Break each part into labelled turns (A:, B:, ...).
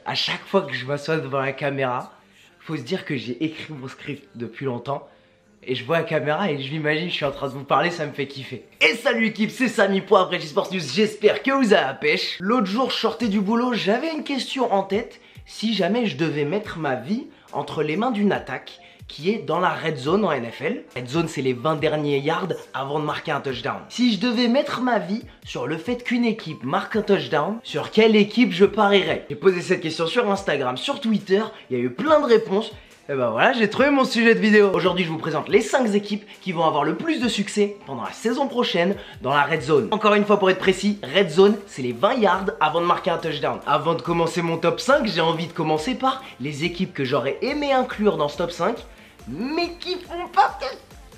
A: À chaque fois que je m'assois devant la caméra, faut se dire que j'ai écrit mon script depuis longtemps. Et je vois la caméra et je m'imagine, je suis en train de vous parler, ça me fait kiffer. Et salut équipe, c'est Samy pour Après Sports News, j'espère que vous avez la pêche. L'autre jour, je sortais du boulot, j'avais une question en tête. Si jamais je devais mettre ma vie entre les mains d'une attaque qui est dans la red zone en NFL. Red zone, c'est les 20 derniers yards avant de marquer un touchdown. Si je devais mettre ma vie sur le fait qu'une équipe marque un touchdown, sur quelle équipe je parierais? J'ai posé cette question sur Instagram, sur Twitter, il y a eu plein de réponses. Et ben voilà, j'ai trouvé mon sujet de vidéo. Aujourd'hui, je vous présente les 5 équipes qui vont avoir le plus de succès pendant la saison prochaine dans la red zone. Encore une fois, pour être précis, red zone, c'est les 20 yards avant de marquer un touchdown. Avant de commencer mon top 5, j'ai envie de commencer par les équipes que j'aurais aimé inclure dans ce top 5, mais qui font pas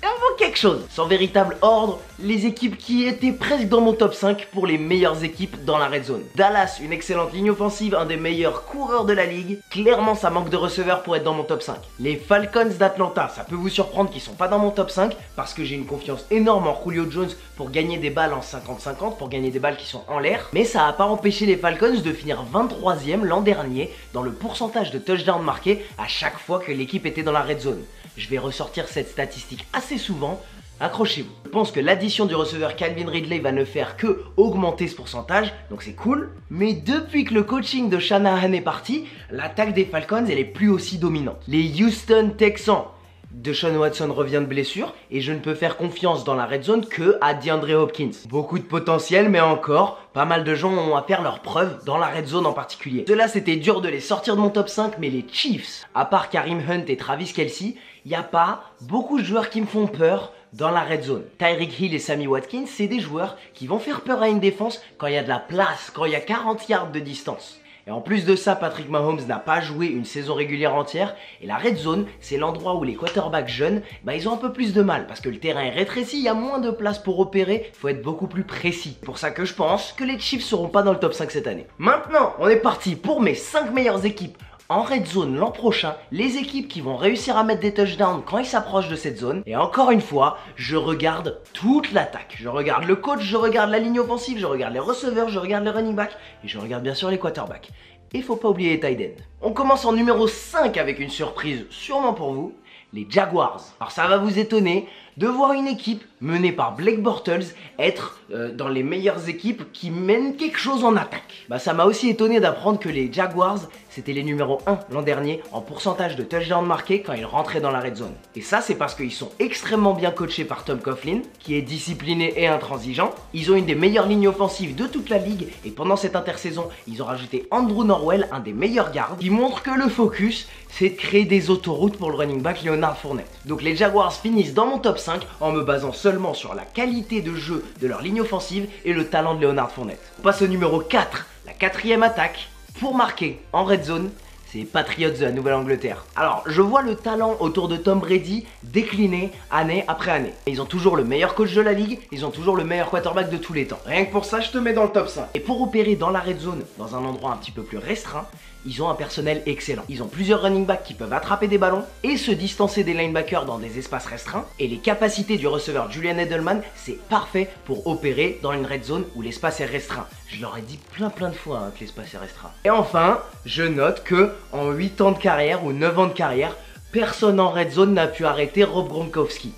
A: vraiment quelque chose. Sans véritable ordre, les équipes qui étaient presque dans mon top 5 pour les meilleures équipes dans la red zone. Dallas, une excellente ligne offensive, un des meilleurs coureurs de la ligue. Clairement, ça manque de receveurs pour être dans mon top 5. Les Falcons d'Atlanta, ça peut vous surprendre qu'ils sont pas dans mon top 5 parce que j'ai une confiance énorme en Julio Jones pour gagner des balles en 50-50, pour gagner des balles qui sont en l'air. Mais ça n'a pas empêché les Falcons de finir 23e l'an dernier dans le pourcentage de touchdowns marqués à chaque fois que l'équipe était dans la red zone. Je vais ressortir cette statistique assez souvent, accrochez-vous. Je pense que l'addition du receveur Calvin Ridley va ne faire que augmenter ce pourcentage, donc c'est cool. Mais depuis que le coaching de Shanahan est parti, l'attaque des Falcons elle est plus aussi dominante. Les Houston Texans, Deshaun Watson revient de blessure et je ne peux faire confiance dans la red zone que à DeAndre Hopkins. Beaucoup de potentiel, mais encore, pas mal de gens ont à faire leurs preuves dans la red zone en particulier. Cela, c'était dur de les sortir de mon top 5, mais les Chiefs, à part Kareem Hunt et Travis Kelce, il n'y a pas beaucoup de joueurs qui me font peur dans la red zone. Tyreek Hill et Sammy Watkins, c'est des joueurs qui vont faire peur à une défense quand il y a de la place, quand il y a 40 yards de distance. Et en plus de ça, Patrick Mahomes n'a pas joué une saison régulière entière. Et la red zone, c'est l'endroit où les quarterbacks jeunes, ils ont un peu plus de mal. Parce que le terrain est rétréci, il y a moins de place pour opérer. Il faut être beaucoup plus précis. C'est pour ça que je pense que les Chiefs seront pas dans le top 5 cette année. Maintenant, on est parti pour mes 5 meilleures équipes en red zone l'an prochain, les équipes qui vont réussir à mettre des touchdowns quand ils s'approchent de cette zone. Et encore une fois, je regarde toute l'attaque. Je regarde le coach, je regarde la ligne offensive, je regarde les receveurs, je regarde les running backs et je regarde bien sûr les quarterbacks. Et faut pas oublier les tight ends. On commence en numéro 5 avec une surprise sûrement pour vous, les Jaguars. Alors ça va vous étonner de voir une équipe menée par Blake Bortles être dans les meilleures équipes qui mènent quelque chose en attaque. Ça m'a aussi étonné d'apprendre que les Jaguars, c'était les numéros 1 l'an dernier en pourcentage de touchdowns marqués quand ils rentraient dans la red zone. Et ça, c'est parce qu'ils sont extrêmement bien coachés par Tom Coughlin, qui est discipliné et intransigeant. Ils ont une des meilleures lignes offensives de toute la ligue et pendant cette intersaison, ils ont rajouté Andrew Norwell, un des meilleurs gardes, qui montre que le focus, c'est de créer des autoroutes pour le running back Leonard Fournette. Donc les Jaguars finissent dans mon top 5 en me basant seulement sur la qualité de jeu de leur ligne offensive et le talent de Leonard Fournette. On passe au numéro 4, la 4e attaque pour marquer en red zone. C'est les Patriots de la Nouvelle-Angleterre. Alors, je vois le talent autour de Tom Brady décliner année après année. Ils ont toujours le meilleur coach de la ligue, ils ont toujours le meilleur quarterback de tous les temps. Rien que pour ça, je te mets dans le top 5. Et pour opérer dans la red zone, dans un endroit un petit peu plus restreint, ils ont un personnel excellent. Ils ont plusieurs running backs qui peuvent attraper des ballons et se distancer des linebackers dans des espaces restreints. Et les capacités du receveur Julian Edelman, c'est parfait pour opérer dans une red zone où l'espace est restreint. Je leur ai dit plein de fois que l'espace est restreint. Et enfin, je note que en 8 ans de carrière ou 9 ans de carrière, personne en red zone n'a pu arrêter Rob Gronkowski.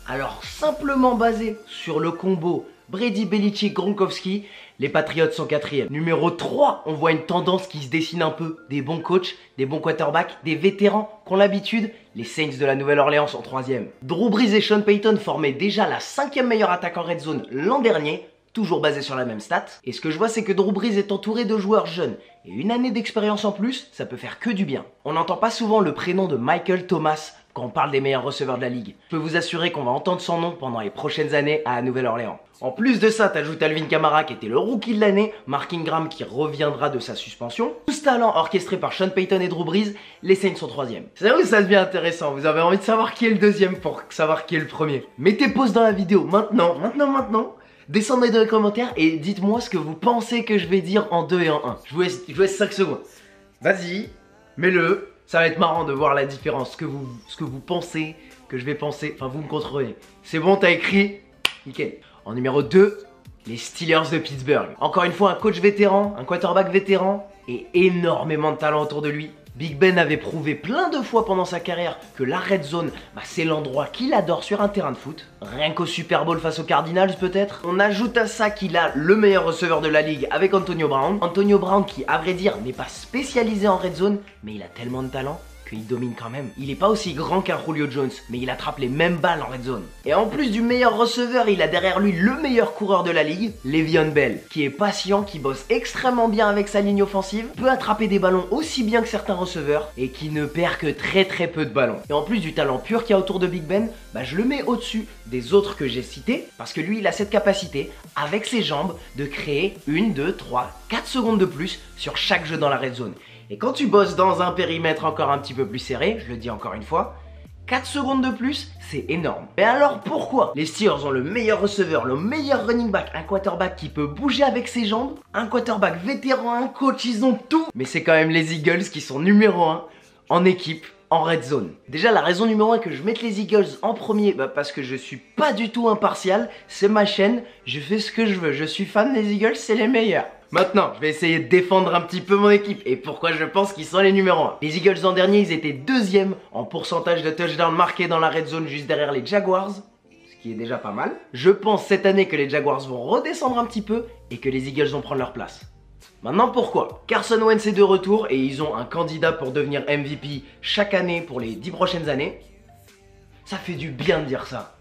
A: Alors simplement basé sur le combo Brady, Belichick, Gronkowski, les Patriots sont 4e. Numéro 3, on voit une tendance qui se dessine un peu. Des bons coachs, des bons quarterbacks, des vétérans qui ont l'habitude. Les Saints de la Nouvelle-Orléans sont 3e. Drew Brees et Sean Payton formaient déjà la 5e meilleure attaque en red zone l'an dernier, toujours basé sur la même stat. Et ce que je vois, c'est que Drew Brees est entouré de joueurs jeunes. Et une année d'expérience en plus, ça peut faire que du bien. On n'entend pas souvent le prénom de Michael Thomas quand on parle des meilleurs receveurs de la ligue. Je peux vous assurer qu'on va entendre son nom pendant les prochaines années à Nouvelle-Orléans. En plus de ça, t'ajoutes Alvin Kamara qui était le rookie de l'année, Mark Ingram qui reviendra de sa suspension. Tout ce talent orchestré par Sean Payton et Drew Brees, les Saints sont 3e. C'est là où ça devient intéressant, vous avez envie de savoir qui est le deuxième pour savoir qui est le premier. Mettez pause dans la vidéo maintenant. Descendez dans les commentaires et dites-moi ce que vous pensez que je vais dire en 2 et en 1. Je vous laisse 5 secondes. Vas-y, mets-le. Ça va être marrant de voir la différence, ce que vous pensez, que je vais penser, enfin vous me contrôlez. C'est bon, t'as écrit? Nickel. En numéro 2, les Steelers de Pittsburgh. Encore une fois, un coach vétéran, un quarterback vétéran et énormément de talent autour de lui. Big Ben avait prouvé plein de fois pendant sa carrière que la red zone, c'est l'endroit qu'il adore sur un terrain de foot. Rien qu'au Super Bowl face aux Cardinals peut-être. On ajoute à ça qu'il a le meilleur receveur de la ligue avec Antonio Brown. Antonio Brown qui, à vrai dire, n'est pas spécialisé en red zone, mais il a tellement de talent qu'il domine quand même. Il est pas aussi grand qu'un Julio Jones, mais il attrape les mêmes balles en red zone. Et en plus du meilleur receveur, il a derrière lui le meilleur coureur de la ligue, Le'Veon Bell, qui est patient, qui bosse extrêmement bien avec sa ligne offensive, peut attraper des ballons aussi bien que certains receveurs, et qui ne perd que très peu de ballons. Et en plus du talent pur qu'il y a autour de Big Ben, je le mets au-dessus des autres que j'ai cités, parce que lui il a cette capacité, avec ses jambes, de créer 1, 2, 3, 4 secondes de plus sur chaque jeu dans la red zone. Et quand tu bosses dans un périmètre encore un petit peu plus serré, je le dis encore une fois, 4 secondes de plus, c'est énorme. Mais alors pourquoi les Steelers ont le meilleur receveur, le meilleur running back, un quarterback qui peut bouger avec ses jambes, un quarterback vétéran, un coach, ils ont tout. Mais c'est quand même les Eagles qui sont numéro 1 en équipe en red zone. Déjà la raison numéro 1 que je mette les Eagles en premier, parce que je suis pas du tout impartial, c'est ma chaîne, je fais ce que je veux, je suis fan des Eagles, c'est les meilleurs. Maintenant, je vais essayer de défendre un petit peu mon équipe et pourquoi je pense qu'ils sont les numéros 1. Les Eagles l'an dernier, ils étaient deuxième en pourcentage de touchdowns marqués dans la red zone juste derrière les Jaguars, ce qui est déjà pas mal. Je pense cette année que les Jaguars vont redescendre un petit peu et que les Eagles vont prendre leur place. Maintenant pourquoi? Carson Wentz est de retour et ils ont un candidat pour devenir MVP chaque année pour les 10 prochaines années. Ça fait du bien de dire ça.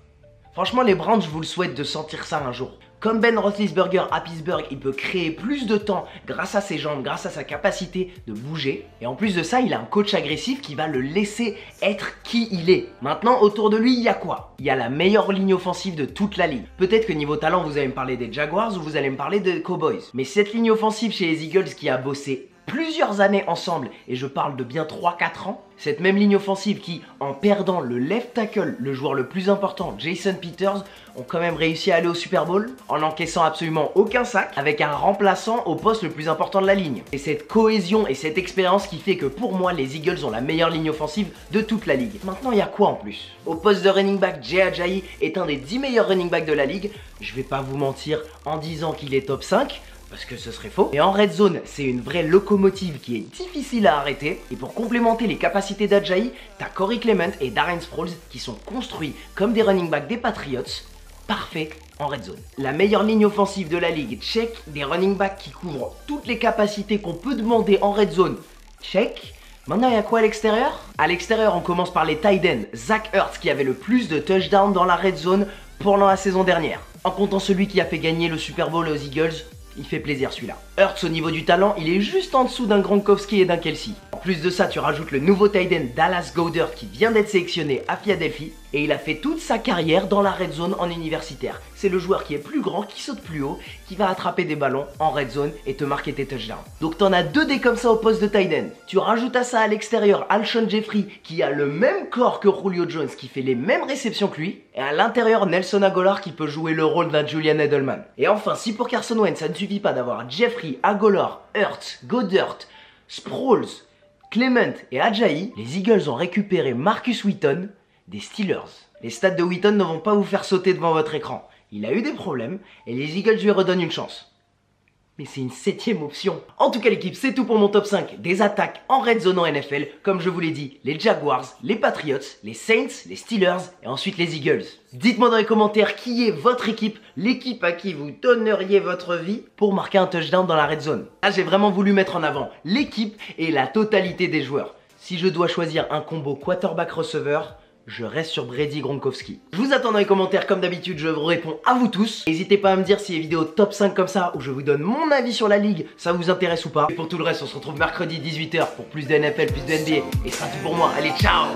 A: Franchement les Browns, je vous le souhaite de sentir ça un jour. Comme Ben Roethlisberger à Pittsburgh, il peut créer plus de temps grâce à ses jambes, grâce à sa capacité de bouger. Et en plus de ça, il a un coach agressif qui va le laisser être qui il est. Maintenant, autour de lui, il y a quoi? Il y a la meilleure ligne offensive de toute la ligue. Peut-être que niveau talent, vous allez me parler des Jaguars ou vous allez me parler des Cowboys. Mais cette ligne offensive chez les Eagles qui a bossé plusieurs années ensemble, et je parle de bien 3-4 ans, cette même ligne offensive qui, en perdant le left tackle, le joueur le plus important, Jason Peters, ont quand même réussi à aller au Super Bowl en n'encaissant absolument aucun sac, avec un remplaçant au poste le plus important de la ligne. Et cette cohésion et cette expérience qui fait que pour moi, les Eagles ont la meilleure ligne offensive de toute la ligue. Maintenant, il y a quoi en plus? Au poste de running back, Jay Ajayi est un des 10 meilleurs running backs de la ligue. Je vais pas vous mentir en disant qu'il est top 5, parce que ce serait faux. Et en red zone, c'est une vraie locomotive qui est difficile à arrêter. Et pour complémenter les capacités d'Ajayi, t'as Corey Clement et Darren Sproles qui sont construits comme des running backs des Patriots, parfaits en red zone. La meilleure ligne offensive de la ligue, check. Des running backs qui couvrent toutes les capacités qu'on peut demander en red zone, check. Maintenant, il y a quoi à l'extérieur? À l'extérieur, on commence par les tight ends. Zach Ertz qui avait le plus de touchdowns dans la red zone pendant la saison dernière. En comptant celui qui a fait gagner le Super Bowl aux Eagles, il fait plaisir celui-là. Ertz au niveau du talent, il est juste en dessous d'un Gronkowski et d'un Kelsey. En plus de ça, tu rajoutes le nouveau tight end Dallas Goedert qui vient d'être sélectionné à Philadelphie et il a fait toute sa carrière dans la red zone en universitaire. C'est le joueur qui est plus grand, qui saute plus haut, qui va attraper des ballons en red zone et te marquer tes touchdowns. Donc t'en as 2 des comme ça au poste de tight end. Tu rajoutes à ça à l'extérieur Alshon Jeffrey qui a le même corps que Julio Jones, qui fait les mêmes réceptions que lui. Et à l'intérieur Nelson Agholor qui peut jouer le rôle d'un Julian Edelman. Et enfin, si pour Carson Wentz ça ne suffit pas d'avoir Jeffrey, Agholor, Ertz, Goedert, Sproles, Clement et Ajayi, les Eagles ont récupéré Marcus Wheaton des Steelers. Les stats de Wheaton ne vont pas vous faire sauter devant votre écran. Il a eu des problèmes et les Eagles lui redonnent une chance. Mais c'est une 7ème option. En tout cas l'équipe, c'est tout pour mon top 5 des attaques en red zone en NFL. Comme je vous l'ai dit, les Jaguars, les Patriots, les Saints, les Steelers et ensuite les Eagles. Dites-moi dans les commentaires qui est votre équipe, l'équipe à qui vous donneriez votre vie pour marquer un touchdown dans la red zone. Là j'ai vraiment voulu mettre en avant l'équipe et la totalité des joueurs. Si je dois choisir un combo quarterback-receveur, je reste sur Brady Gronkowski. Je vous attends dans les commentaires comme d'habitude, je vous réponds à vous tous. N'hésitez pas à me dire si les vidéos top 5 comme ça, où je vous donne mon avis sur la ligue, ça vous intéresse ou pas. Et pour tout le reste, on se retrouve mercredi 18 h pour plus de NFL, plus de NBA. Et c'est tout pour moi, allez ciao!